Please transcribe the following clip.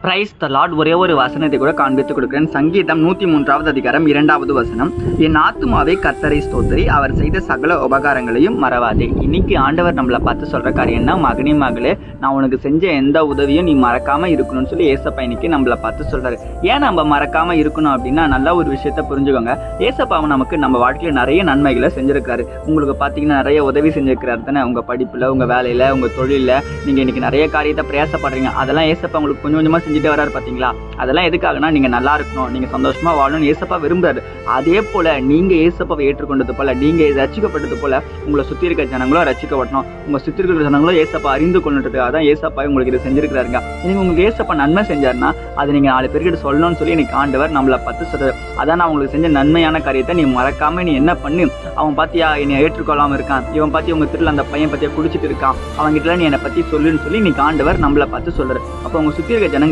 Praise the Lord. ஒரே ஒரு வசனத்தை கூட காண்பித்துக் கொடுக்கிறேன். சங்கீதம் 103வது அதிகாரம் 2வது வசனம். என் ஆத்துமாவே கர்த்தரை ஸ்தோத்திரி, அவர் செய்த சகல உபகாரங்களையும் மறவாதே. இன்னைக்கு ஆண்டவர் நம்மளை பார்த்து சொல்ற காரியம் என்ன? மகனே மகளே, நான் உனக்கு செஞ்ச எந்த உதவியும் நீ மறக்காம இருக்கணும்னு சொல்லி ஏசப்பா இன்னைக்கு நம்மளை பார்த்து சொல்றாரு. ஏன் நம்ம மறக்காம இருக்கணும் அப்படின்னா, நல்ல ஒரு விஷயத்த புரிஞ்சுக்கோங்க. ஏசப்பாவை நமக்கு நம்ம வாழ்க்கையில நிறைய நன்மைகளை செஞ்சிருக்காரு. உங்களுக்கு பார்த்தீங்கன்னா நிறைய உதவி செஞ்சிருக்கிறாரு தானே. உங்க படிப்புல, உங்க வேலையில, உங்க தொழில நீங்க இன்னைக்கு நிறைய காரியத்தை பிரயாசப்படுறீங்க. அதெல்லாம் ஏசப்பா உங்களுக்கு கொஞ்சம் கொஞ்சமா செஞ்சுட்டு வராரு பாத்தீங்களா. அதெல்லாம் எதுக்காகனா, நீங்க நல்லா இருக்கணும், நீங்க சந்தோஷமா வாழணும்னு ஏசப்பா விரும்புறாரு. அதே போல நீங்க ஏசப்பாவை ஏற்றுக்கொண்டது போல, நீங்க ரட்சிக்கப்பட்டது போல உங்களை சுத்தி இருக்க ஜனங்களும் ரட்சிக்கப்படணும். உங்க சுத்தி இருக்கிற ஜனங்களும் ஏசப்பா அறிந்து கொண்டுட்டு, அதான் ஏசப்பா உங்களுக்கு இதை செஞ்சிருக்கிறாருங்க. நீங்க உங்களுக்கு ஏசப்பா நன்மை செஞ்சாருன்னா அதை நீங்க 4 பேர்கிட்ட சொல்லணும்னு சொல்லி இன்னைக்கு ஆண்டவர் நம்மளை பார்த்து சொல்றாரு. அதான் நான் உங்களுக்கு செஞ்ச நன்மையான காரியத்தை நீ மறக்காம நீ என்ன பண்ணு. அவன் பாத்தியா என்னை ஏற்றுக்கொள்ளாம இருக்கான், இவன் பாத்தியா உங்க திருல அந்த பையன் பத்தியா குடிச்சிட்டு இருக்கான், அவன்கிட்ட நீ என்னை பத்தி சொல்லுன்னு சொல்லி இன்னைக்கு ஆண்டவர் நம்மளை பார்த்து சொல்றாரு. அப்ப உங்க சுத்தி இருக்க ஜனங்க